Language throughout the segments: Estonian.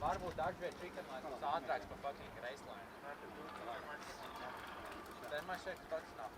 Varbūt dažviet trikamās būs ātrāks pa fucking raceline. Then my shit starts now.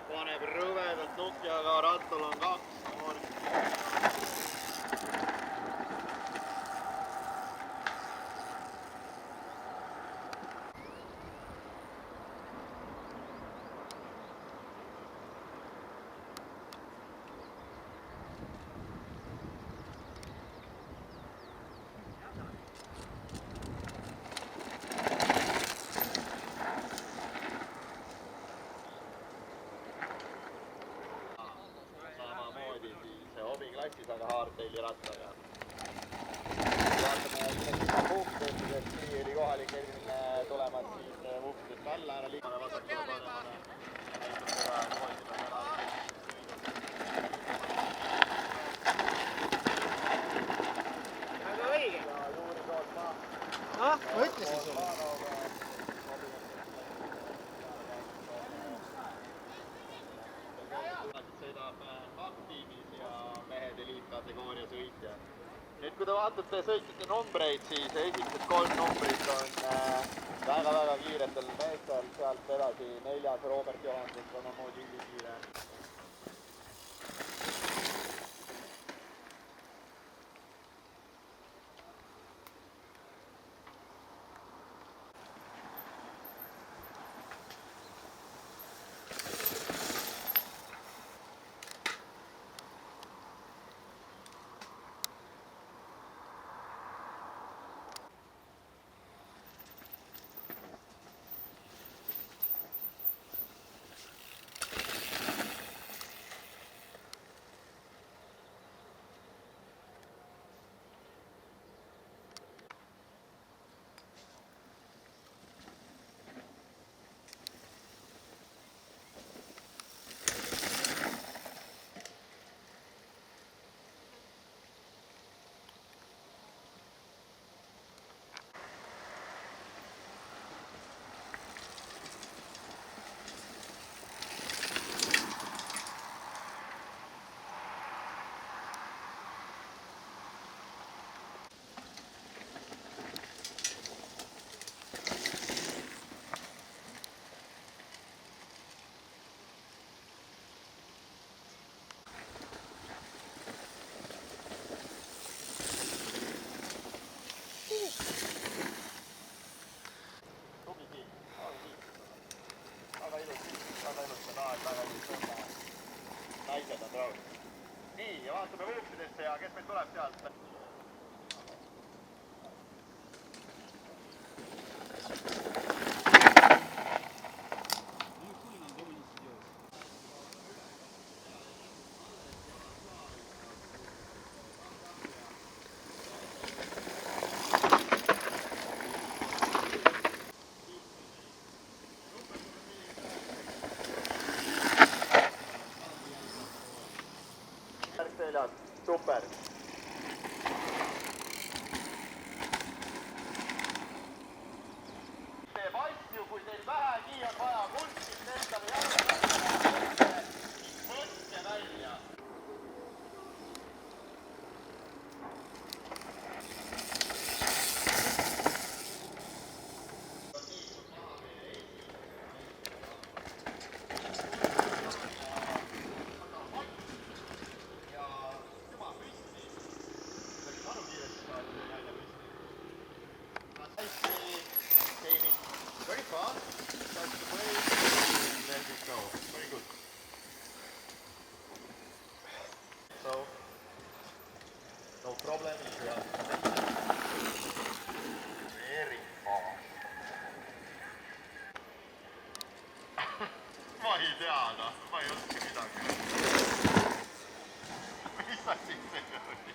Paneb rõvedat nukki, aga rattal on 2. Klassis, aga Hardtaili rattaga. Vaatame inimesed puhkudest, nii oli kohalik eelmine tulemas siis puhkudest alla ära liikmane vasakule panemane. Väga õige. Ja juuri poolt maa. Ma ütlesin sulle. Sõidab aktiivis ja mehed eliitkategooria sõitja. Nüüd kui te vaatate sõitjate numbreid, siis esimesed 3 numbrit on väga-väga kiiretel meestel, sealt edasi 4. Robert Johansen, samamoodi ülikiire. Naised on raud. Nii, ja vaatame vuuksidesse ja kes meil tuleb sealt? Super. Teeb asju, kui teil vähegi on vaja kunstit endale jalga, võtke välja. Very fast, touch the brake, let it go. Very good. So, no problem if you have very fast. Ma ei tea, ma ei oska midagi. Mis asi see oli?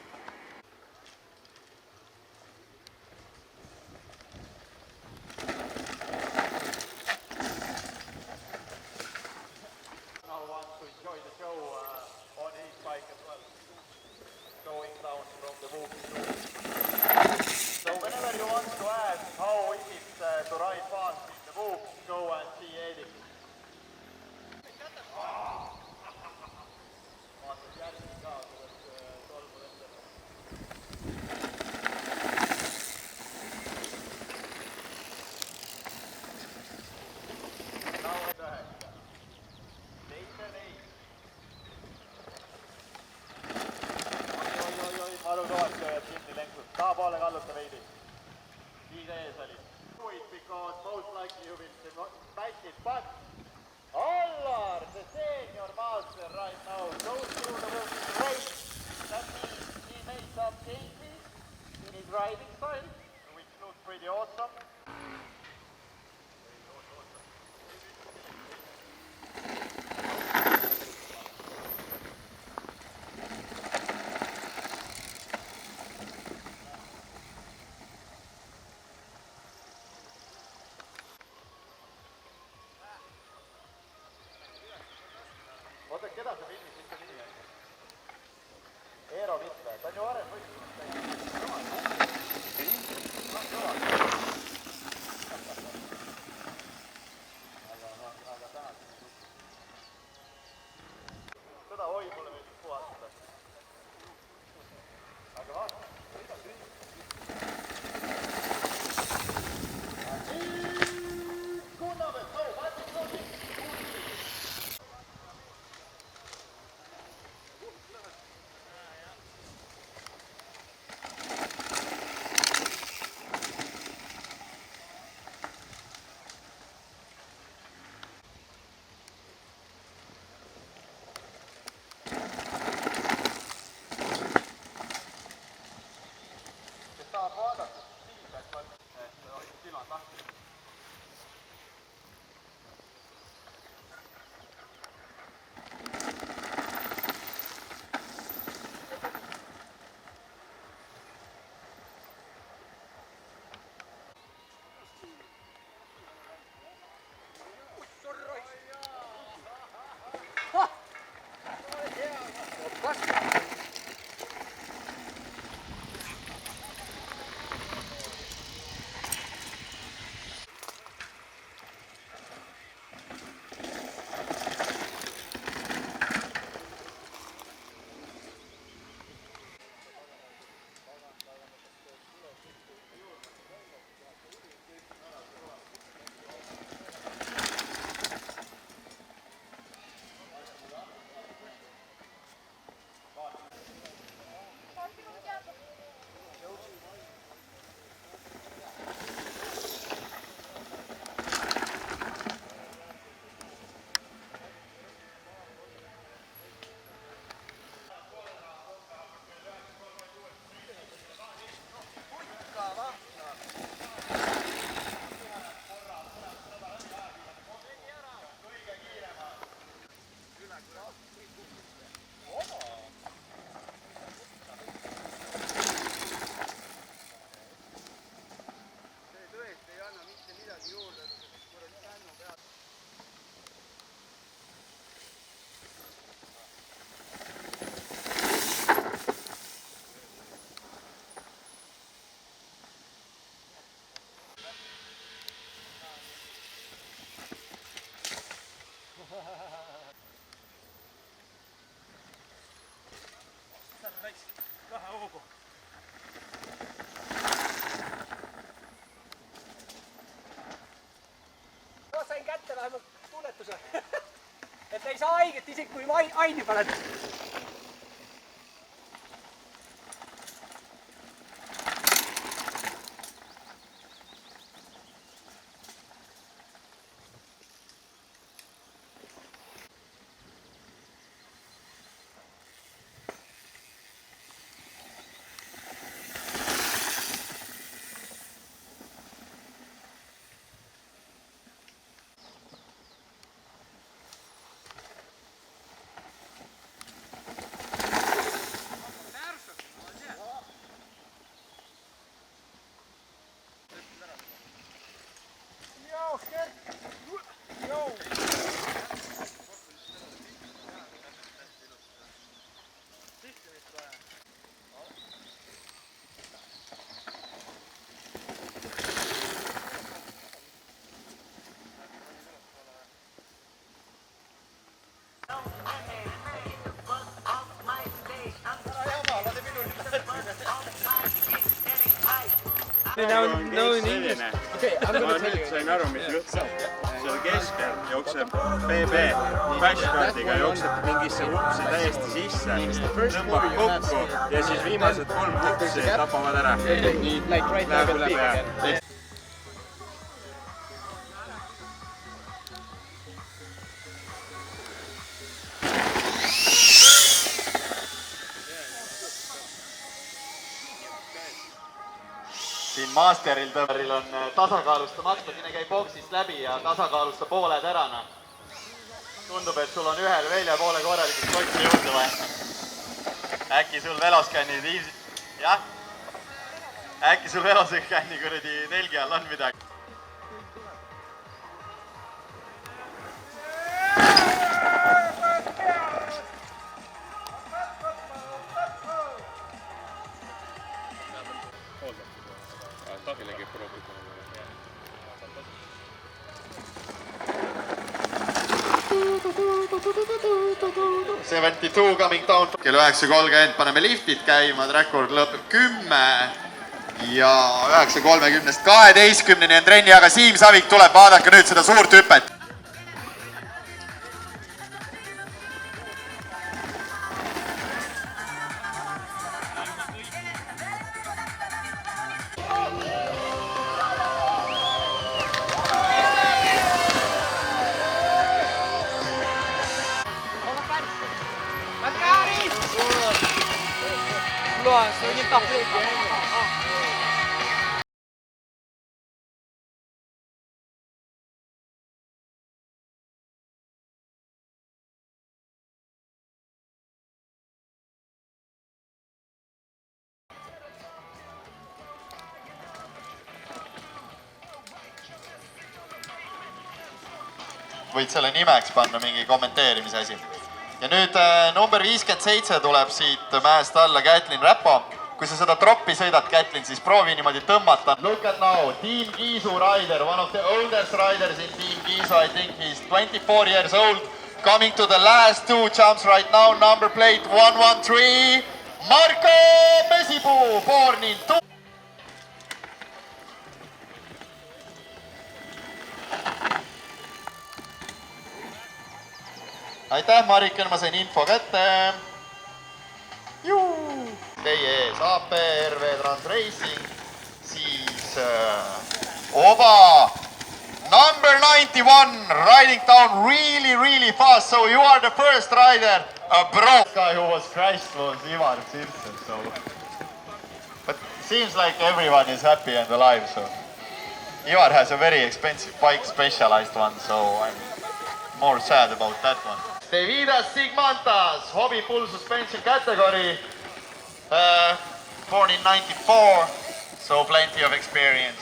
vaadatud, siis peaks mõtlema, et hoidsid silmad lahti. Sain kätte vähemalt tunnetuse, et ei saa haiget isegi kui aini paned. No in English. Okay, ma nüüd sain aru, mis jutt saab. Seal keskel jookseb BB flashcardiga jookseb mingisse upsi täiesti sisse, tõmbab kokku ja siis viimased 3 upsi tapavad ära. Läheb üle pea. Siin Masteril tõmberil on tasakaalusta maksmine, käib boksist läbi ja tasakaalusta pooled ära. Tundub, et sul on ühel välja poole korralikult kotsi juurde või? Äkki sul veloskänni jah? Äkki sul veloskänni kuradi telgi all on midagi? Kellegi proovib. 72 coming down. Kell 9.30 paneme liftid käima, track-record lõpeb 10 ja 9.30-st 12-ni on trenni, aga Siim Savik tuleb, vaadake nüüd seda suurt hüpet. Luas, so nie tapy. võid selle nimeks panna mingi kommenteerimise asi. Ja nüüd number 57 tuleb siit mäest alla, Kätlin Räpo. Kui sa seda troppi sõidad, Kätlin, siis proovi niimoodi tõmmata. Look at now, Team Kiisu rider, one of the oldest riders in Team Kiisu. I think he's 24 years old. Coming to the last two jumps right now, number plate 113, Marko Mesipuu, born in Aitäh, Mariken, ma sain info kätte. Teie ees AP, RV Trans Racing, siis Oba. Number 91, riding down really fast, so you are the first rider, a bro. This guy who was crashed was Ivar Sirtsev, so. But it seems like everyone is happy and alive, so. Ivar has a very expensive bike, specialized one, so I'm more sad about that one. Davidas Sigmantas, hobby full suspension category, born in 94, so plenty of experience.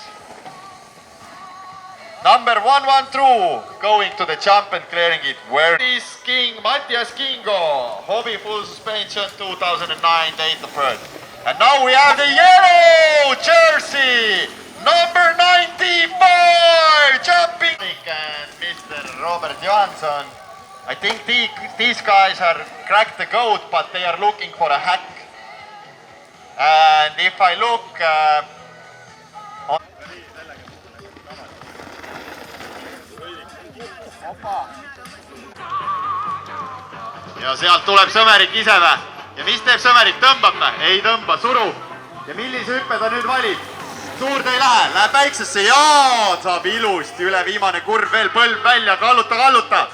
Number 112, going to the jump and clearing it. Where is King Mattias Kingo, hobby full suspension 2009 date of birth. And now we have the yellow jersey, number 94, jumping. And Mr. Robert Johansson. I think these guys are cracked the code, but they are looking for a hack. And if I look ja sealt tuleb Sõmerik ise vä? Ja mis teeb Sõmerik? Tõmbab vä? Ei tõmba, surub. Ja millise hüppe ta nüüd valib? Suurde ei lähe, läheb väiksesse ja saab ilusti üle viimane kurv veel, põlv välja, kalluta.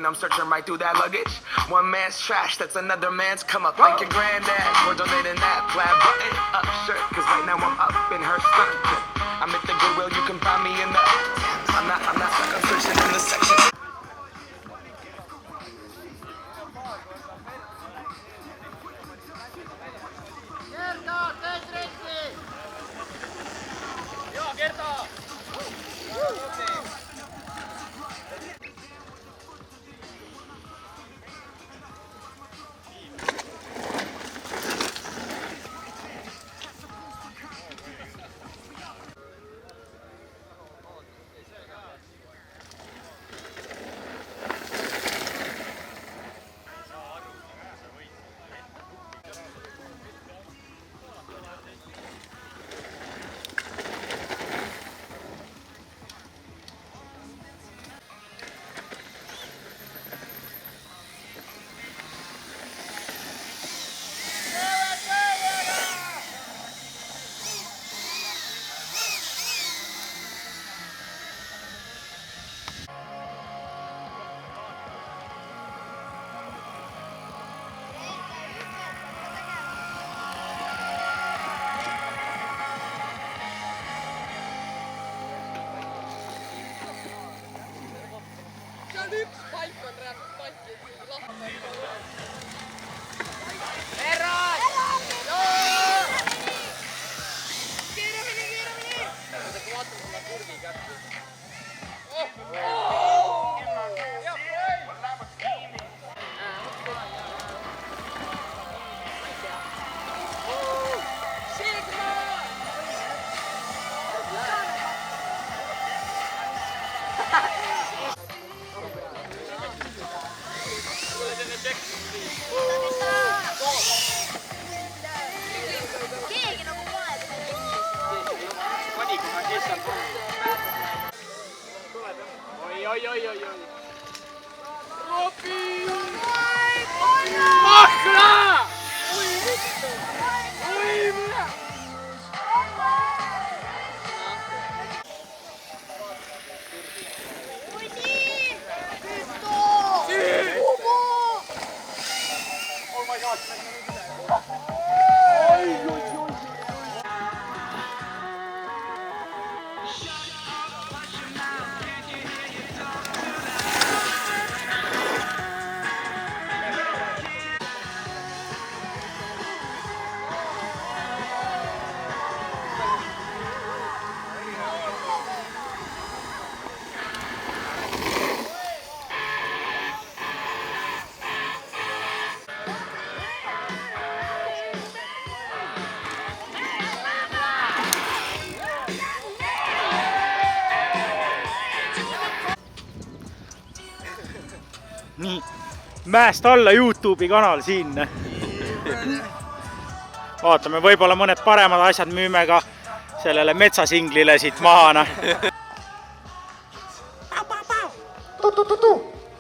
I'm searching right through that luggage. One man's trash, that's another man's come up. Thank your granddad for donating that plaid button up shirt. Cause right now I'm up in her skirt. I'm at the Goodwill, you can find me in the. I'm searching in the section. Oi. Ropi! Mahkna! Oi, minä! Nii, mäest alla YouTube'i kanal siin. Vaatame, võib-olla mõned paremad asjad müüme ka sellele metsasinglile siit maana.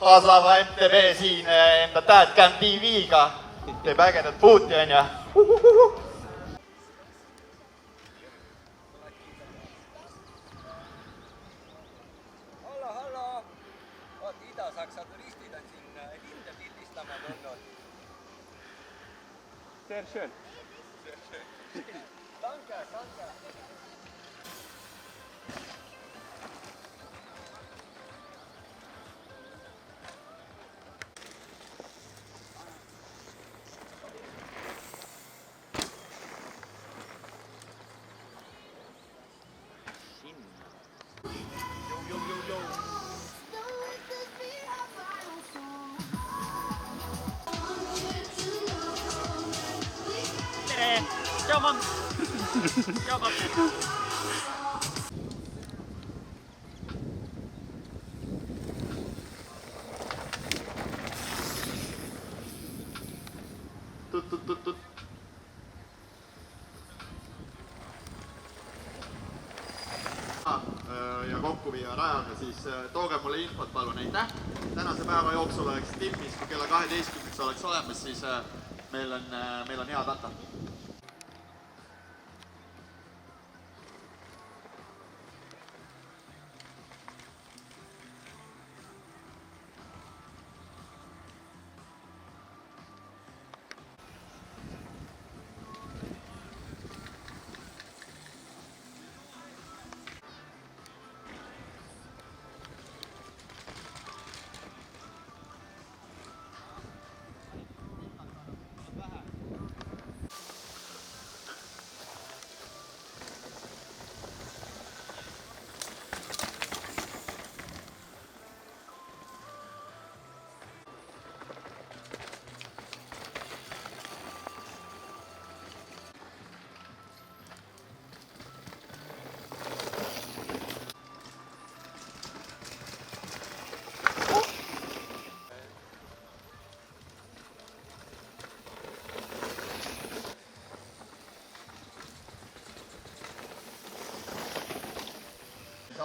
Haaslava MTV siin enda Dadcam TV-ga teeb ägedat puuti, on ja. Hallo. Oot, Ida-Saksa turistid on siin linde pildistama tulnud. Sehr schön. Danke. Ciao, mam! Ciao, mam! Tut. Ja kokku viia rajale, siis tooge mulle infot palun, aitäh. Tänase päeva jooksul oleks tippis, kui kella 12 oleks olemas, siis meil on hea data.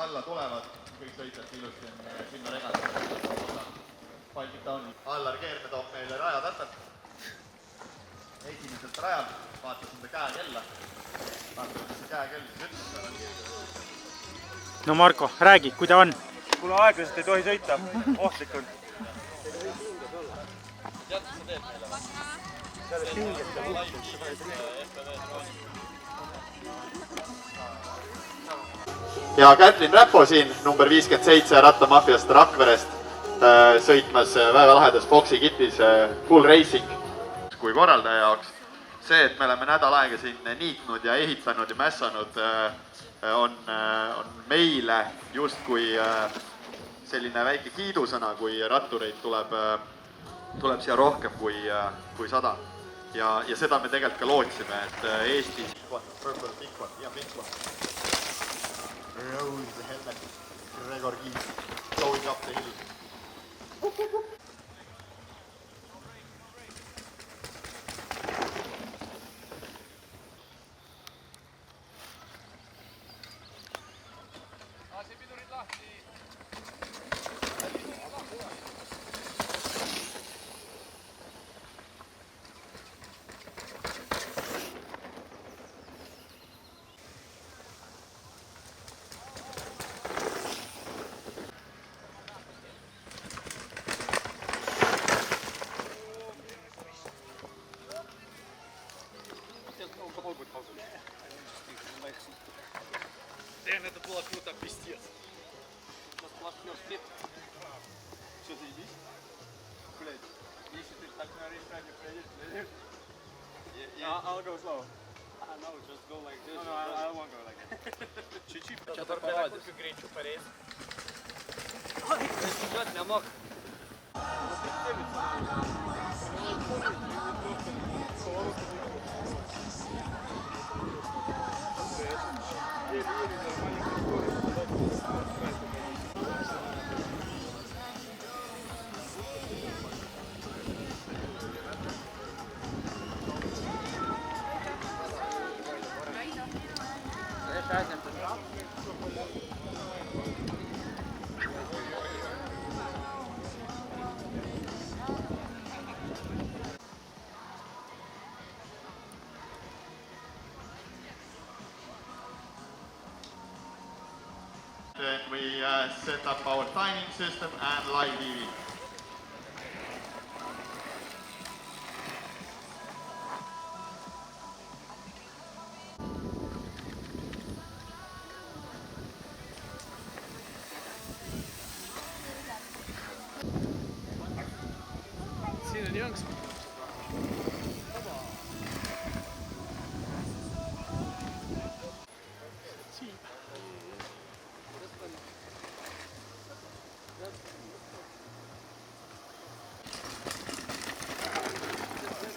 Alla tulevad, kõik sõitjad ilusti sinna regada. Baltic-Towni. Allar Keerne toob meile rajadatat. Esimeselt rajal vaatasin ta käekella. Vaatasin, mis see käekell siis ütles. No Marko, räägi, kui ta on? Kuule, aeglaselt ei tohi sõita. Ohtlik on. Tead, mis sa teed meile? Selles pingest ja võttes. Ja Kätlin Räpo siin, number 57 Rattamafiast Rakverest, sõitmas väga lahedas Foxi kitis full racing. Kui korraldaja jaoks see, et me oleme nädal aega siin niitnud ja ehitanud ja mässanud, on meile justkui selline väike kiidusõna, kui rattureid tuleb siia rohkem kui 100. Ja seda me tegelikult ka lootsime, et Eestis Purple Big One ja Big One. Rose helmet, Gregor Kiis, going up the hill. Lasi pidurid lahti. Блин, это было круто, пиздец. Что ты здесь? Блядь, если ты так на рейстране пройдешь, I'll go slow. No, just go like this. No, I won't go like that. Чуть-чуть. Then we set up our timing system and live TV.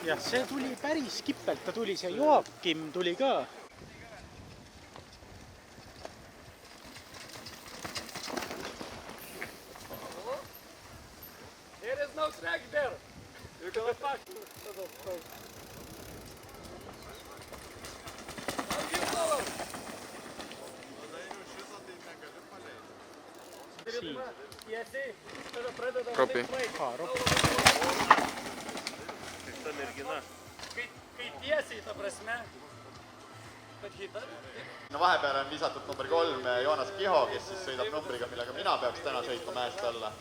jah, see tuli päris kippelt, ta tuli, see Joakim tuli ka. There is no track there. You're gonna fuck. Ropi. No vahepeal on visatud number 3 Joonas Kiho, kes siis sõidab numbriga, millega mina peaks täna sõitma mäest alla.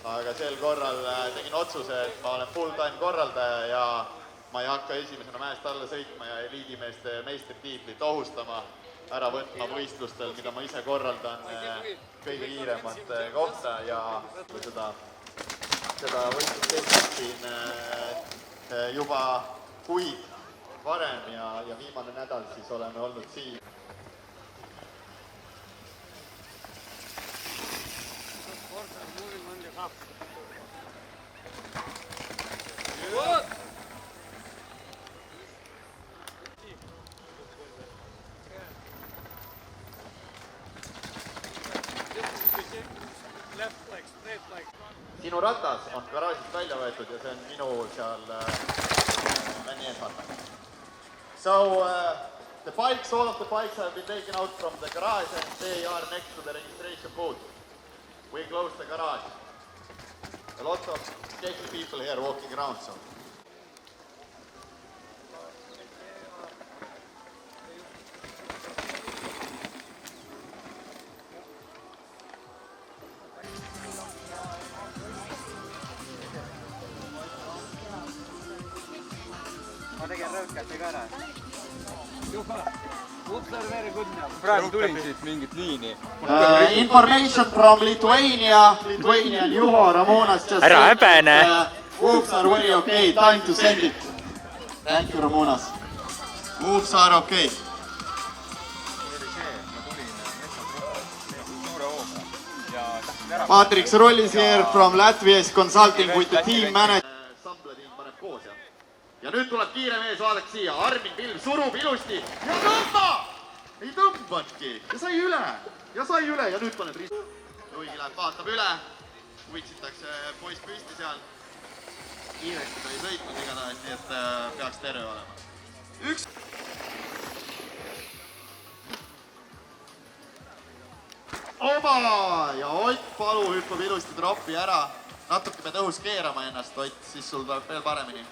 Aga sel korral tegin otsuse, et ma olen full-time korraldaja ja ma ei hakka esimesena mäest alla sõitma ja eliidimeeste meistritiitlit ohustama, ära võtma võistlustel, mida ma ise korraldan kõige kiiremat kohta ja seda võistlust tehtud siin juba kuid varem ja viimane nädal siis oleme olnud siin. Sinu ratas on garaažist välja võetud ja see on minu seal männi ees vaata. So the bikes, all of the bikes have been taken out from the garage and they are next to the registration booth. We close the garage. A lot of sketchy people here walking around. So. Ma tegin rõõkati ka ära. Praegu tulin siit mingit liini. Information from Lithuania. Lithuanian Juho Ramonas just Ära häbene. Moves are very okay. Time to send it. Thank you, Ramonas. Moves are okay. Patrick Roll is here from Latvia is consulting with the team manager. Sambla tiim paneb koos ja. Ja nüüd tuleb kiire mees, vaadake siia. Armin Pilv surub ilusti. Ja tõmba! Ei tõmbanudki. Ja sai üle. Ja nüüd paned risti. Luigi läheb, vaatab üle. Huvitsitakse poiss püsti seal. Kiiresti ta ei sõitnud igatahes, nii et peaks terve olema. Üks. Oma! Ja Ott Palu hüppab ilusti troppi ära. Natuke pead õhus keerama ennast, Ott, siis sul tuleb veel paremini.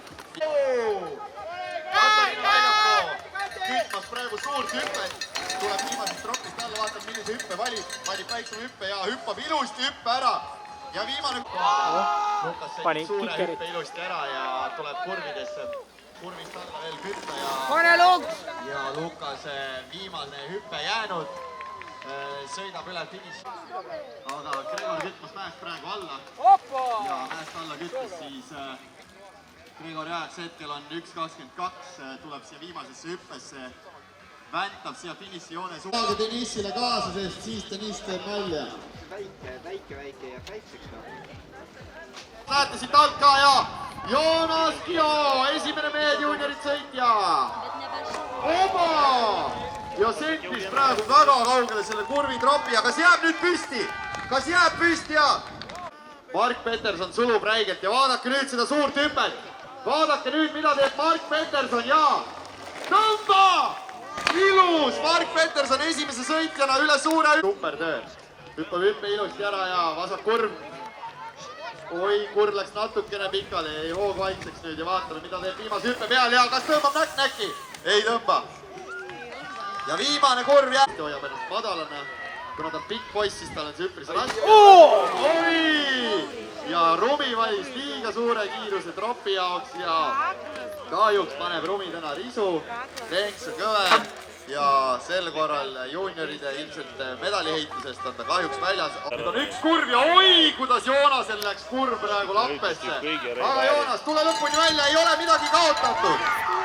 Kütmas praegu suurt hüppet. Tuleb viimasest tropist alla, vaatab millise hüppe valib. Valib väiksem hüppe ja hüppab ilusti hüppe ära. Ja viimane Lukas sõidab suure hüppe ilusti ära ja tuleb kurvidesse. Kurvist alla veel kütta ja Lukase viimane hüppe jäänud. sõidab üle finiši. Aga Gregor kütmas mäest praegu alla. Ja mäest alla kütmas siis Gregor Jääks hetkel on 1.22, tuleb siia viimasesse hüppesse, väntab siia finišijoone suur. Saage Denissile kaasa, sest siis Deniss teeb välja. Väike jääb väikseks. Lähete siit alt ka ja Joonas Kio, esimene mehed juuniorid sõitja. Oma! Ja sentis praegu väga kaugele selle kurvi tropi, aga kas jääb nüüd püsti? Kas jääb püsti ja? Mark Peterson sulub räigelt ja vaadake nüüd seda suurt hüppet. Vaadake nüüd, mida teeb Mark Peterson ja tõmba! Ilus! Mark Peterson esimese sõitjana üle suure hüppe. Super töö. Hüppab hüppe ilusti ära ja vasak kurv. Oi, kurv läks natukene pikale, ei hoog vaikseks nüüd ja vaatame, mida teeb viimase hüppe peal ja kas tõmbab näkki? Ei tõmba. Ja viimane kurv jääb. Hoiab ennast madalana. Kuna ta on pikk poiss, siis tal on see üpris raske. Oi! Ja Rumi valis liiga suure kiiruse tropi jaoks ja kahjuks paneb Rumi täna risu. Lenks on kõve ja sel korral juunioride ilmselt medaliheitusest on ta kahjuks väljas. Nüüd on üks kurv ja oi, kuidas Joonasel läks kurv praegu lappesse. Aga Joonas, tule lõpuni välja, ei ole midagi kaotatud.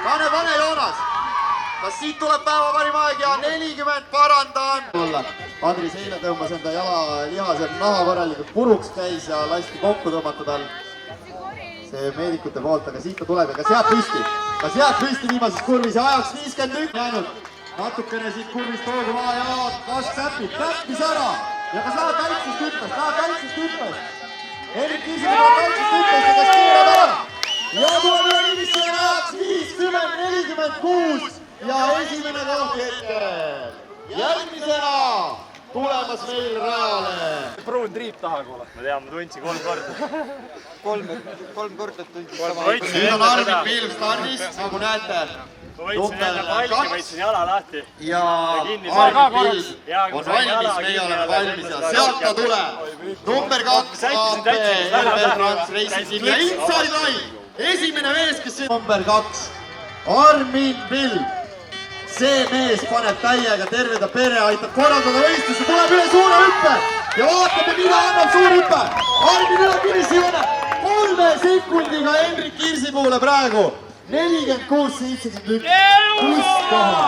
Pane Joonas. Kas siit tuleb päeva parim aeg ja 40 parandan? Andris eile tõmbas enda jala lihased naha korralikult puruks käis ja lasti kokku tõmmata tal see meedikute poolt, aga siit ta tuleb ja kas jääb püsti? Kas jääb püsti viimases kurvis ja ajaks 51 jäänud? Natukene siit kurvist hoogu maa ja kas täppis ära ja kas läheb väiksest hüppest? Erik Kirsipuu läheb väiksest hüppest ja kas keerab ära? Ja tuleb üle nimisse ja ajaks 50-46 ja esimene koht hetkel. Järgmisena tulemas meil rajale. Pruun triip taha kuule. Ma tean, ma tundsin 3 korda. Kolm korda tundsin sama. Nüüd on Armin Pilv stardis, nagu näete. Ma võitsin enda palki, võitsin jala lahti. Ja Armin Pilv on valmis, meie oleme valmis ja sealt ta tuleb. Number 2 AP Elmer Trans Racing Team ja Inside Line. Esimene mees, kes see number 2. Armin Pilv. See mees paneb täiega terve ta pere, aitab korraldada võistluse, tuleb üle suure hüppe ja vaatame, mida annab suur hüppe. Armin üle finišijoone 3 sekundiga Hendrik Kirsipuule praegu 46-71. Kus koha?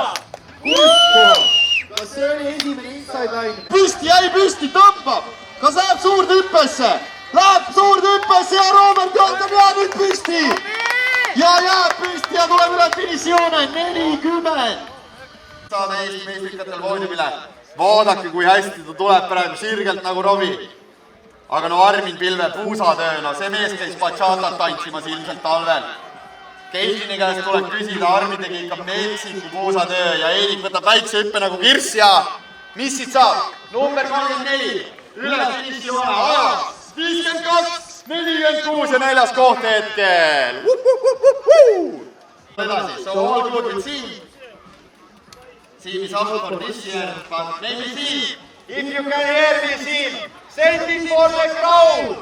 Kas see oli esimene inside line? Püsti, jäi püsti, tõmbab. Kas läheb suurde hüppesse? Läheb suurde hüppesse ja Robert Johnson jääb nüüd püsti. Ja jääb püsti ja tuleb üle finišijoone 40. Saada Eesti meistrikatel voodimile. Vaadake, kui hästi ta tuleb praegu sirgelt nagu Robi. Aga no Armin Pilve puusatöö, no see mees käis bachatat tantsimas ilmselt talvel. Keisini käest tuleb küsida, Armin tegi ikka metsiku puusatöö ja Eerik võtab väikse hüppe nagu Kirss ja mis siit saab? Number 34, üle finišijoone ajaks 52-46 ja 4. koht hetkel. Edasi, so all good with Siim. Siim is Osborne this year, but maybe Siim. If you can hear me, Siim, send it for the crowd.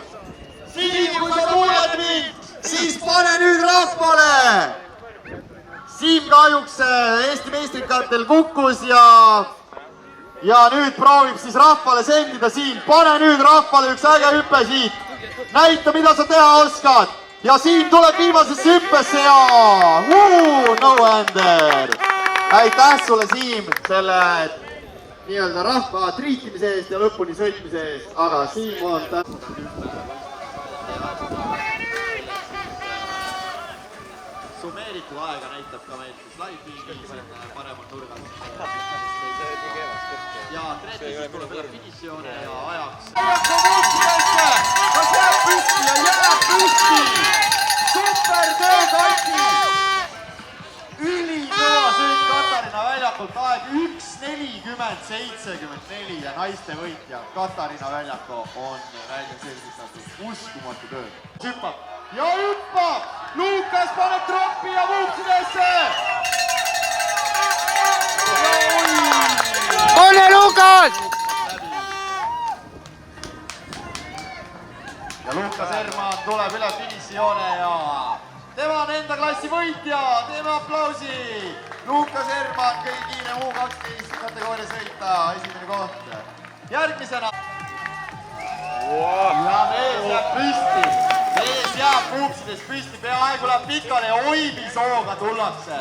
Siim, kui sa kuuled mind, siis pane nüüd rahvale. Siim kahjuks Eesti meistrikatel kukkus ja nüüd proovib siis rahvale sendida. Siim, pane nüüd rahvale üks äge hüpe siit. Näita, mida sa teha oskad. Ja Siim tuleb viimasesse hüppesse ja no-hander. Aitäh sulle, Siim, selle nii-öelda rahva triitimise eest ja lõpuni sõitmise eest. Aga Siim on summeeritud aega näitab ka meil live-feed'i paremal nurgal. Ja Treetis tuleb üle finišijoone ja ajaks. Kas jääb püsti ja jääb püsti! Super töö, Kati! Ülikõva sõit Katarina väljakult, aeg 1.40.74 ja naiste võitja Katarina Väljako on välja selgitatud. Uskumatu töö. Hüppab ja hüppab! Lukas paneb troppi ja vuuksidesse! Ole Lukas! Ja Lukas Erman tuleb üle finišijoone ja tema on enda klassi võitja, teeme aplausi! Lukas Erman, kõige kiirem U12 kategooria sõita, esimene koht. Järgmisena. Ja mees jääb püsti. Mees jääb puupsides püsti, peaaegu läheb pikale ja Oimisooga tullakse.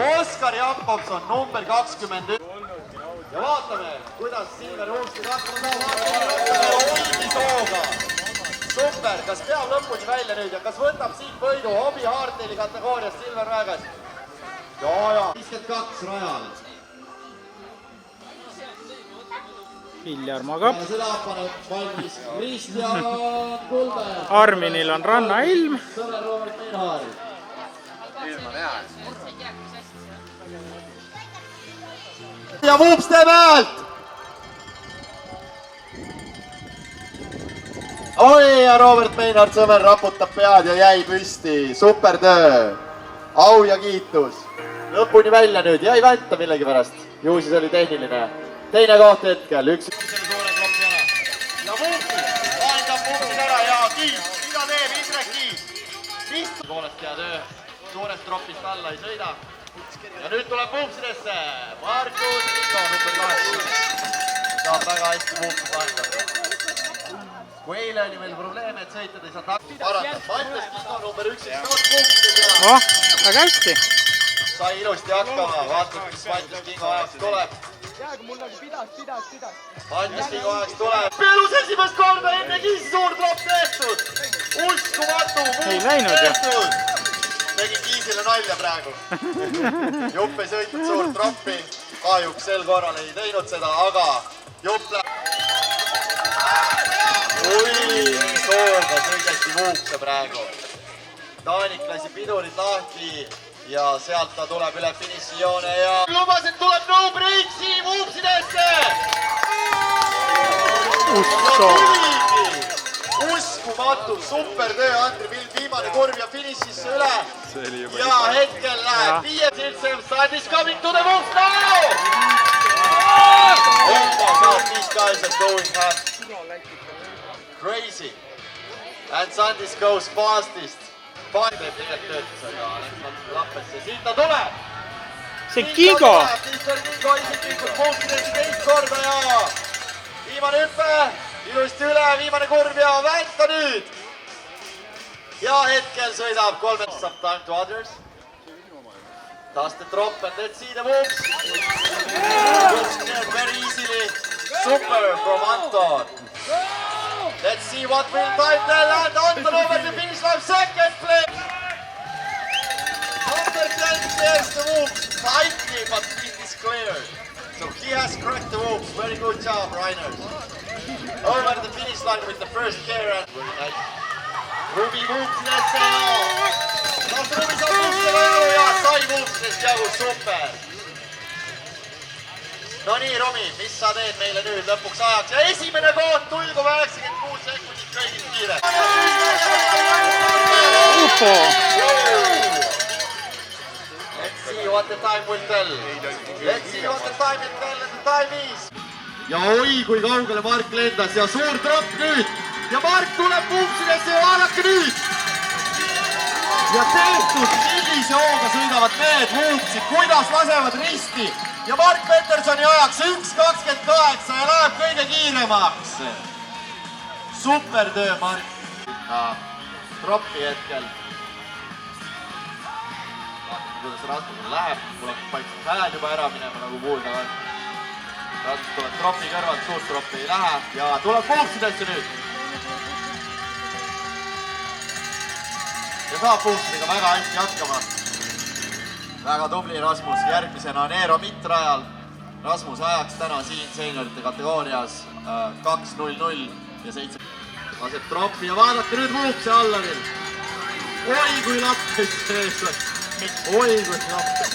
Oskar Jakobson, number 21. Ja vaatame, kuidas Silver Huupside hakkama saab. Vaatame Oimisooga. Super, kas peab lõpuni välja nüüd ja kas võtab siit võidu Hobby Hardtaili kategoorias Silver Vägas? Ja, 52 rajal. Hiljar magab. Seda paneb valmis Kristjan Kulberg. Arminil on rannailm. Sõber Robert Meinhaari. Ja Vuupste pealt! Oi, ja Robert Meinhaar sõber raputab pead ja jäi püsti. Super töö. Au ja kiitus. Lõpuni välja nüüd. Jäi vänta millegi pärast. Ju siis oli tehniline. Teine koht hetkel. Üks. Ja Vuupsi vahendab Vuupsid ära ja Kiis. Mida teeb Indrek Kiis? Poolest hea töö. Suurest tropist alla ei sõida. Ja nüüd tuleb Vuupsidesse. Markus Mikko, number 8. Saab väga hästi Vuupsid vahendada. Kui eile oli meil probleeme, et sõitjad ei saa parandada. Mattias Kingo number 11 Vuupsides ja... Väga hästi. Sai ilusti hakkama. Vaatame, mis Mattias Kingo ajaks tuleb. Jäägu mul nagu pidas. Mattias Kingo ajaks tuleb. Pelus esimest korda enne Kiisi suur tropp tehtud. Uskumatu. Ei läinud ju. Tegin Kiisile nalja praegu. Jupp ei sõitnud suurt troppi. Kahjuks sel korral ei teinud seda, aga Jupp läheb. Oimisooga sõideti Vuupse praegu. Taanik lasi pidurid lahti ja sealt ta tuleb üle finišijoone ja... Lubas, et tuleb no break siia Vuupsidesse! Uskumatu, super töö, Andri Pild, viimane kurv ja finišisse üle. Ja hetkel läheb 5-7 start is coming to the Vuups now! Oh my god, these guys are going fast. Crazy. And Sandis goes fastest. Teeb tegelikult töötas, aga läks lappesse. Siit ta tuleb! See Kingo! Siit on Kingo isiklikult Vuupsidesse teist korda ja viimane hüppe, ilusti üle, viimane kurv ja vänta nüüd! Ja hetkel sõidab 3. Some time to others. Does the drop and let's see the Vuups. Vuups cleared very easily. Super from Anton. Let's see what will time they'll land. Anton over the finish line, second place. Number 10 clears the Vuups tightly, but it is cleared. So he has cracked the Vuups. Very good job, Rainer. Over the finish line with the first care and very nice. Rubi Vuupsidesse ja... Kas Rubi saab Vuupsidele jagu ja sai Vuupsidest jagu, super. No nii, Rumi, mis sa teed meile nüüd lõpuks ajaks? Ja esimene koht 0,96 sekundit kõigist kiire. Let's see what the time will tell. Let's see what the time will tell and the time is. Ja oi, kui kaugele Mark lendas ja suur tropp nüüd. Ja Mark tuleb Vuupsidesse ja vaadake nüüd. Ja tehtud millise hooga sõidavad need Vuupsid, kuidas lasevad risti. Ja Mark Petersoni ajaks 1.28 ja läheb kõige kiiremaks. Super töö, Mark. Troppi hetkel. Vaatame, kuidas Rasmusel läheb. Mul on paikselt hääl juba ära minema, nagu kuulda on. Rasmus tuleb troppi kõrvalt, suurt troppi ei lähe. Ja tuleb Vuupsidesse nüüd. Ja saab Vuupsidega väga hästi hakkama. Väga tubli Rasmus, järgmisena on Eero Mittrajal. Rasmus ajaks täna siin seeniorite kategoorias 2.00 ja 7. Laseb troppi ja vaadake nüüd Vuupse alla veel. Oi kui lappis sees on. Oi kui lappis.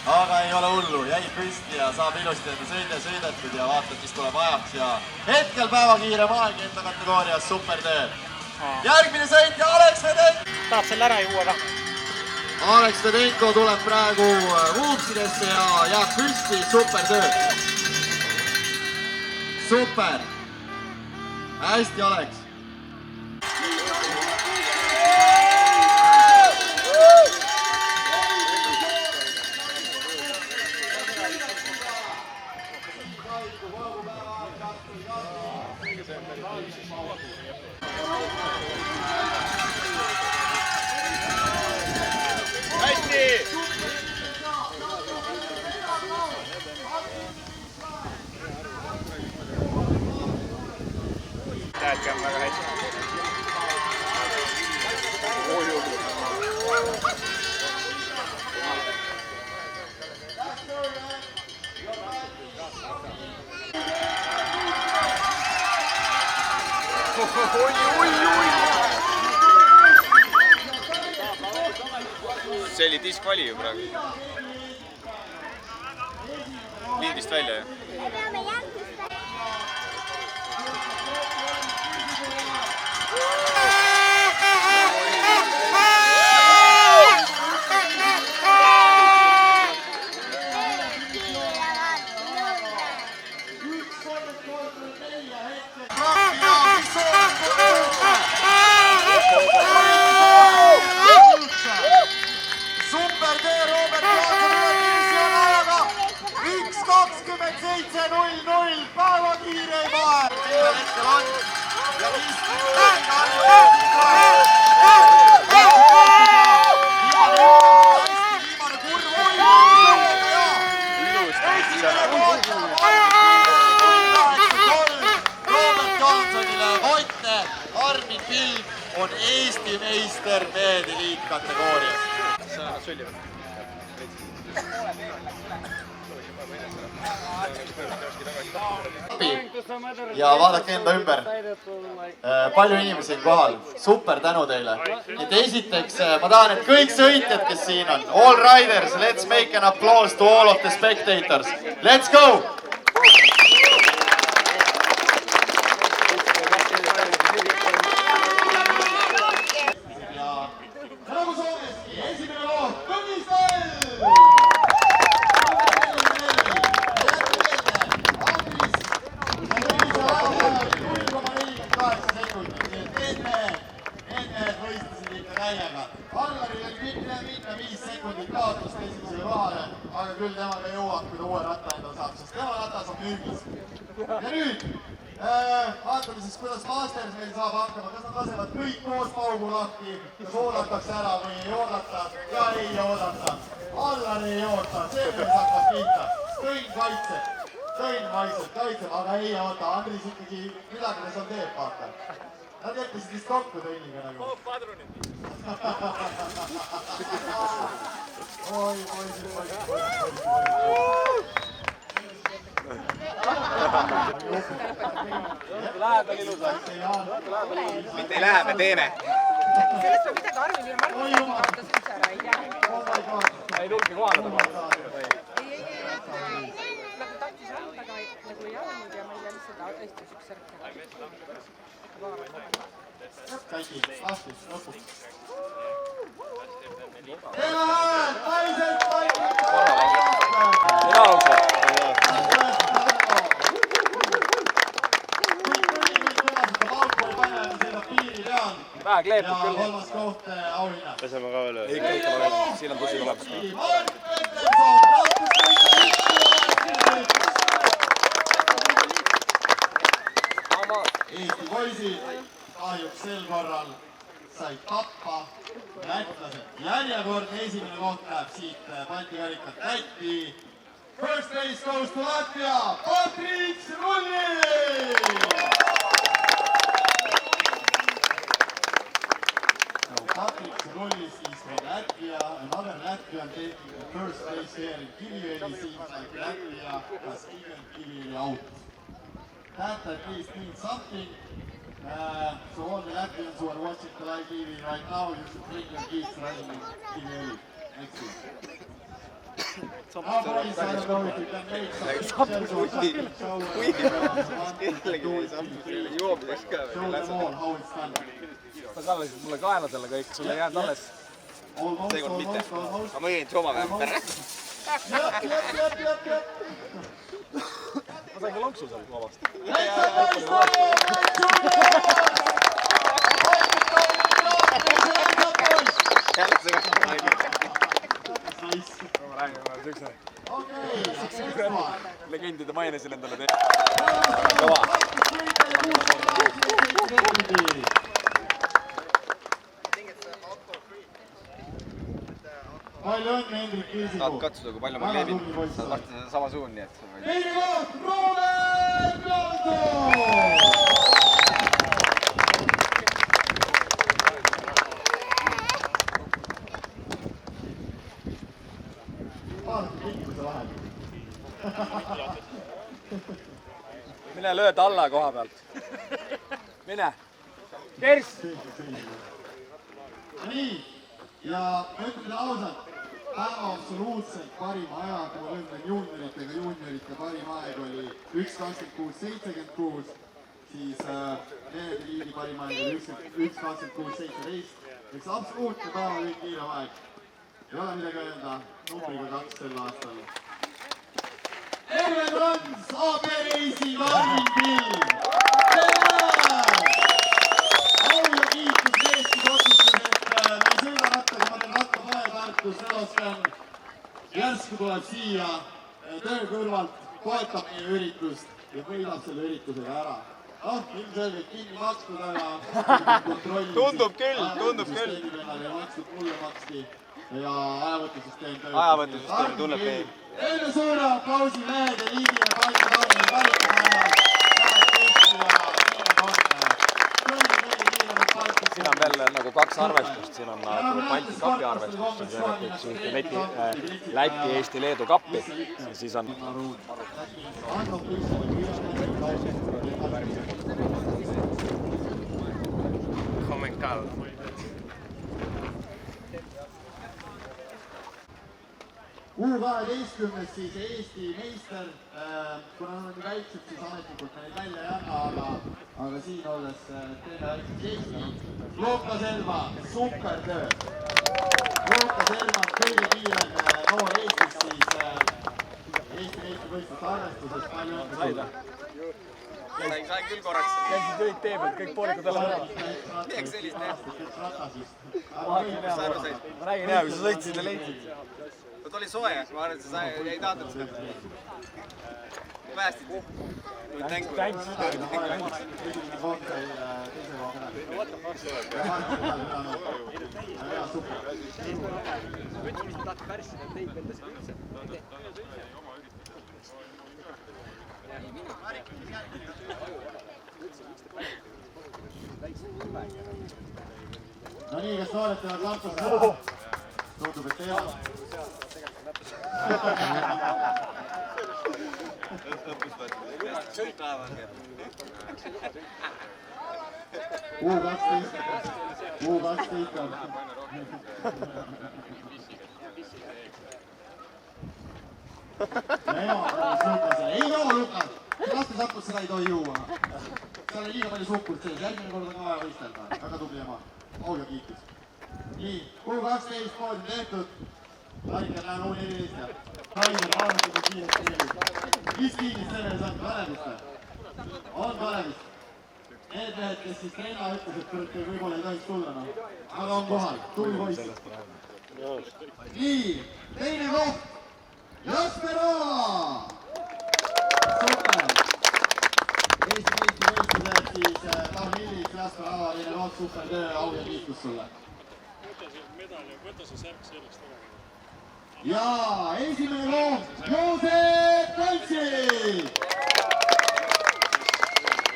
Aga ei ole hullu, jäi püsti ja saab ilusti enda sõidetud ja vaatab, mis tuleb ajaks ja hetkel päeva kiire maeg enda kategoorias, super töö. Järgmine sõitja Alex Vedenko. Tahab selle ära juua ka. Alex Vedenko tuleb praegu Vuupsidesse ja jääb püsti, super töö. Super. Hästi, Alex. hästi! Tähendki on väga hästi. See oli diskvali ju praegu. Liidist välja ju. Supertee Robert Jaakoni on 1:27.00 päeva kiireim aeg. Hetkel on ja 50 Robert Johnsonile Voitne, Armin Pilv on Eesti meister mehed eliitkategoorias. Ja vaadake enda ümber. Palju inimesi kohal. Super tänu teile. Et esiteks ma tahan, et kõik sõitjad, kes siin on, all riders, let's make an applause to all of the spectators. Let's go! Allarile oli minna 5 sekundit kaotust esimesele kohale, aga küll temaga jõuab, kui ta uue ratta endale saab, sest tema ratas on müügis. Ja nüüd vaatame siis, kuidas Masters meil saab hakkama, kas nad lasevad kõik koos paugu lahti, kas oodatakse ära või ei oodata ja ei oodata. Allari ei oota, see mees hakkab pihta. Tõin kaitseb, Tõin vaikselt kaitseb, aga ei oota. Andris ikkagi midagi ta seal teeb, vaata. Nad jättisid vist kokku Tõniga nagu. Padrunid. Oi, poisid. Läheb ilusalt. Mitte ei lähe, me teeme. Sellest peab midagi Arvin ja Martin kaotas üldse ära, ei jää. Ei tulge kohale Nagu tahtis anda, aga nagu ei jäänud ja ma ei tea, mis seda hästis üks särk. Käsi, lahtis, lõpuks. Teeme hääl, naised, paikad! Mina alusel. Vähe kleepub küll. Ja kolmas koht auhinna. Peseme ka veel. Ei kõik, siin on bussid olemas. Eesti poisid kahjuks sel korral said tappa lätlased. Järjekordne esimene koht läheb siit Balti karikat Lätti. First race goes to Latvia, Patrik Rullis! Patrik Rullis is from Latvia. Another Latvian taking the first race here in Kiviõli. Seems like Latvia has given Kiviõli out. That at least means something. So all the Latvians who are watching the live TV right now, you should bring your kids riding in Kiviõli next week. Now boys, I don't know if you can make some pictures or something. Show them all how it's done. Sa kallasid mulle kaenadele kõik, sul ei jäänud alles. Seekord mitte. Ma mõgin Toma või? Jep. Ma sain ka lonksu seal vabast. Ma räägin, ma olen siukse legendide mainesin endale tee. meetri. Palju õnne, Hendrik Kirsipuu. Saad katsuda, kui palju ma kleebin. Saad varsti sama suun, nii et... Teine koht, Robert Jaldo! Vaadake pikkuse vahel. Mine löö talla koha pealt. Mine. Kers! Nii, ja ma ütlen teile ausalt, päeva absoluutselt parim aja, kui ma võrdlen juuniorite parim aeg oli 1.26.76, siis mehed liigi parim aeg oli 1.26.17, eks absoluutne päeva kõik kiirem aeg. Ei ole midagi öelda, numbriga 2 sel aastal. Terve Trans, AB Reisi, Marvin Pill! Au ja kiitus mees, kes otsustas, et me ei sõida rattaga, ma teen ratta vahetarkus, Reloscan järsku tuleb siia töö kõrvalt, toetab meie üritust ja võidab selle üritusega ära. Ilmselgelt kinni makstud, aga kontrolli. Tundub küll. Ei makstud, mulle maksti ja ajavõtusüsteem töötab. Ajavõtusüsteem tunneb meid. Teile suure aplausi mehed ja liigile palju tammine palkamaja. Siin on veel nagu 2 arvestust, siin on nagu Balti kapi arvestus, Läti, Eesti, Leedu kappi, siis on... Kommentaar. U12 siis Eesti meister, kuna nad on nii väiksed, siis ametlikult me neid välja ei anna, aga siin olles teeme väikseks Eesti. Luka Selva, super töö. Luka Selva on kõige kiirem noor Eestis, siis Eesti meistrivõistluste arvestuses palju õnne sulle. Sain küll korraks. Käisid kõik tee pealt, kõik poolikud alla ära. Teeks sellist teed. Ma räägin hea, kui sa sõitsid ja leidsid. Ta oli soe, ma arvan, et sa ei tahtnud seda. Päästid. Tänks. No nii, kas noored teevad lampust ära? Tundub, et teevad. U12 on. Ei joo, Lukas! Lastesapus seda ei tohi juua. Seal on liiga palju suhkurt sees, järgmine kord on ka vaja võistelda. Väga tubli ema. Au ja kiitus. Nii, U12 pood on tehtud. Laiker läheb U14 ja Rainer vaadatud on kiiresti kiiresti. Mis kiinis selle saab paremist? On paremist. Need mehed, kes siis trenna ütles, et võib-olla ei tohiks tulla, aga on kohal. Tubli poiss. Nii, teine koht. Jasper Aava! Super! Eesti meistrivõistlused siis Tarnillis, Jasper Aava, teine koht, super töö, au ja kiitus sulle. Ja esimene koht, Joosep Kaltsik!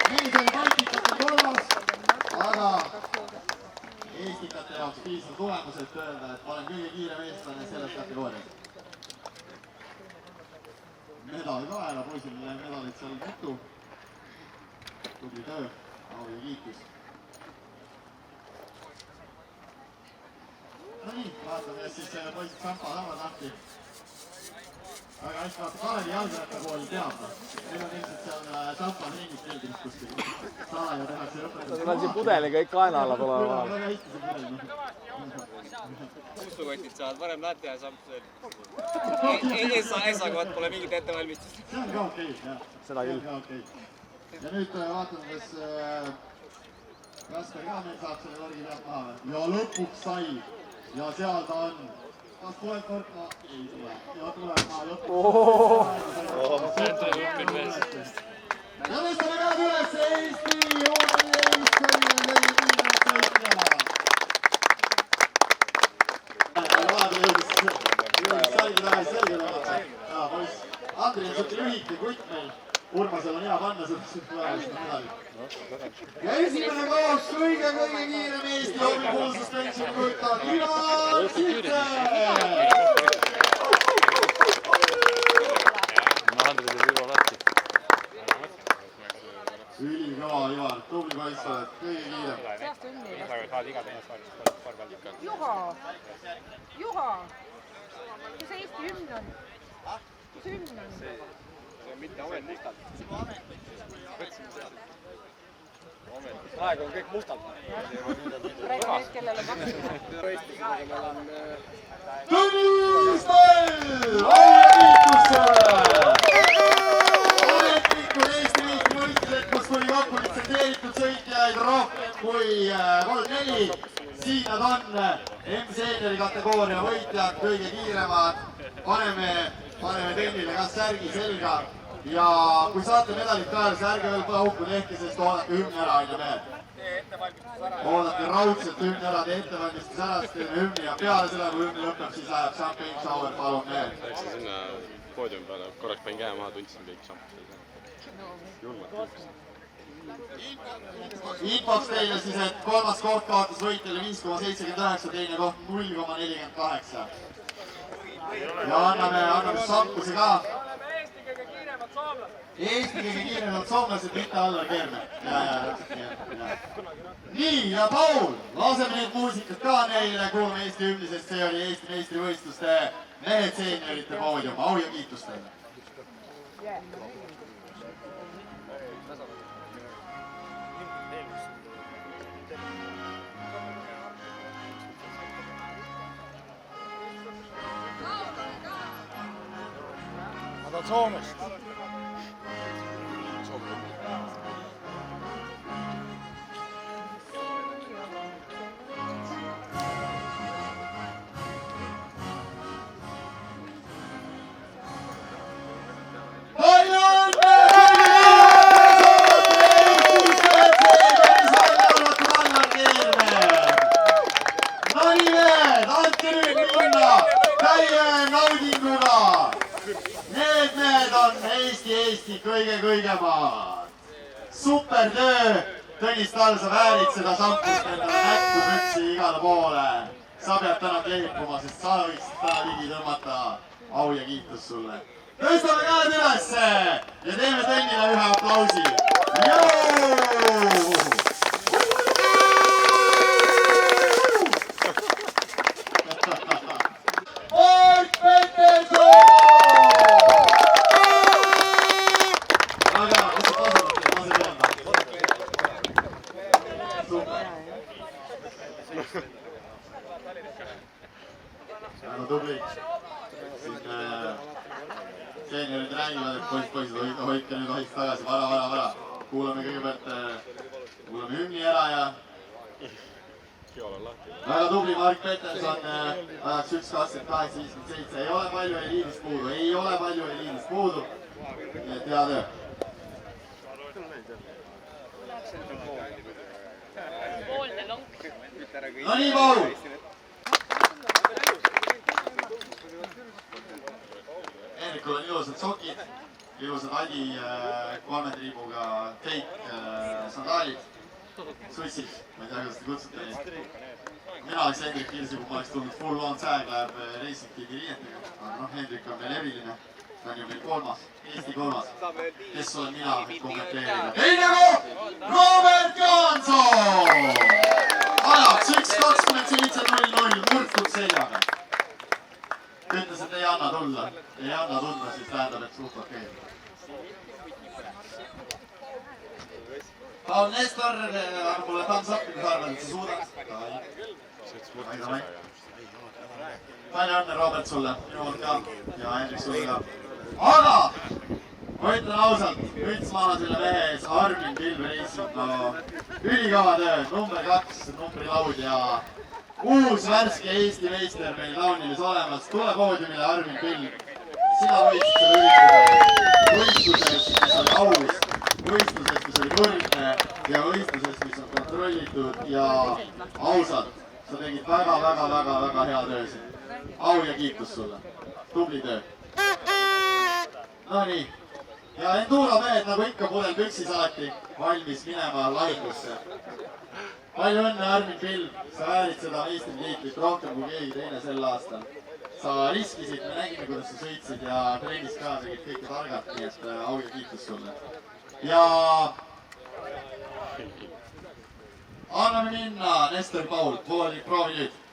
Mees oli Baltikate kolmas, aga Eestikate jaoks piisav tulemus, et öelda, et ma olen kõige kiirem eestlane selles kategoorias. Medali kaela, poisil läheb medalit seal mitu. Tubli töö, au ja kiitus. No nii, vaatame siis poisid Sampa saavad lahti. Väga hästi vaata, Kalevi jalgrattakooli teab. Meil on ilmselt seal Sampas ringis telgis kuskil. Salaja tehakse lõpetuseks. Sul on siin pudeli kõik kaena alla tulema. Väga hästi see pudel. Kuusukotid saavad, varem näete ja Samsel. Esa-kohad pole mingit ettevalmistust. See on ka okei, jah. Seda küll. Ja nüüd vaatame, kas Jasper ka meil saab selle värgi pealt maha. Ja lõpuks sai. Ja seal ta on. Kas tuleb võrkma? Ei tule. Ja tuleb maa lõpuks. Ja tõstame käed üles Eesti U14 Andrei on siuke lühike kutt meil. Urmasel on hea panna seda medali. Ja esimene koos kõige kiirem Eesti hobipulsust pensionikuta Ivar Sitse! Ülikõva, Ivar, tubli poiss oled, kõige kiirem. Juha! Kus Eesti hümn on? Kus hümn on? See on mitte amet mustalt. Praegu on kõik mustalt. Räägi nüüd, kellele maksuda. Tõnis Tall! Aujakiitus sulle! Ametlikul Eesti võistlused, kus tuli kokku litsenseeritud sõitjaid rohkem kui 34. Siin nad on M-seeniori kategooria võitjad, kõige kiiremad. Paneme Tõnnile kas särgi selga ja kui saate medalit kaelas, ärge veel pauku tehke, sest oodake hümni ära, aina mehed. Oodake raudselt hümni ära, tee ettevalmistus ära, sest teeme hümni ja peale selle, kui hümni lõpeb, siis läheb champagne shower, palun mehed. Läksin sinna poodiumi peale, korraks panin käe maha, tundsin kõik šampus. Julmalt. Infoks teile siis, et kolmas koht kaotas võitjale 5,79, teine koht 0,48. Ja anname šampuse ka. Eesti kõige kiiremad soomlased, mitte Allar Keerme. Nii, ja Paul, laseme nüüd muusikat ka neile, kuulame Eesti hümni, sest see oli Eesti meistrivõistluste mehed seeniorite poodium. Au ja kiitus teile. Nad on Soomest. Eesti kõige-kõigemad. Super töö. Tõnis Tall, sa väärid seda šampust endale näkku, püksi igale poole. Sa pead täna kleepuma, sest sa võiksid täna ligi tõmmata. Au ja kiitus sulle. Tõstame käed ülesse ja teeme Tõnnile ühe aplausi. Mark Peterson! Väga tubli. Siin seeniorid räägivad, et poisid, hoidke nüüd hoiks tagasi, vara. Kuulame kõigepealt hümni ära ja väga tubli Mark Peterson ajaks 1.28.57. Ei ole palju eliidist puudu. Nii et hea töö. No nii, Paul! Henrikul on ilusad sokid, ilusad Adi 3 triibuga fake sandaalid, sussid, ma ei tea, kuidas te kutsute neid. Mina oleks Hendrik Kirsi, kui ma oleks tulnud full on sääg, läheb Racing Kidi riietega. Aga Hendrik on meil eriline, ta on ju meil kolmas, Eesti kolmas. Kes olen mina, et kommenteerida? Teine koht, Robert Jaanson! Ajaks 1.27.00, murtud seljaga. Ütles, et ei anna tulla, siis tähendab, et suht okei. Paul Nestor, mulle thumbs up'i, kui sa arvad, et sa suudad. Palju õnne, Robert, sulle, minult ka ja Hendrik sulle ka. Aga ma ütlen ausalt, müts maha selle mehe ees, Armin Pilv Racing, no ülikava töö, number 2, numbrilaud ja uus värske Eesti meister meil launilis olemas. Tule poodiumile, Armin Pilv. Sina võitsid selle võistluses, mis oli aus, võistluses, mis oli võrdne ja võistluses, mis on kontrollitud ja ausalt. Sa tegid väga hea töö siin. Au ja kiitus sulle. Tubli töö. No nii. Ja Enduro mehed nagu ikka pudel püksis alati valmis minema lahingusse. Palju õnne, Armin Pilv. Sa väärid seda meistritiitlit rohkem kui keegi teine sel aastal. Sa riskisid, me nägime, kuidas sa sõitsid ja trennis ka tegid kõike targalt, nii et au ja kiitus sulle. Ja anname minna Nestor Paul, proovi nüüd.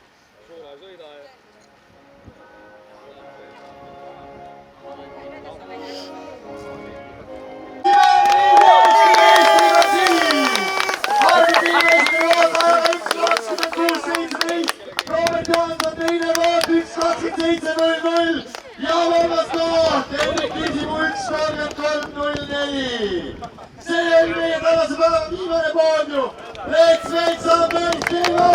Ja vabastab Hendrik Kiisimu 1.33.04. See oli meie tänase päeva viimane poodium. Let's make some noise!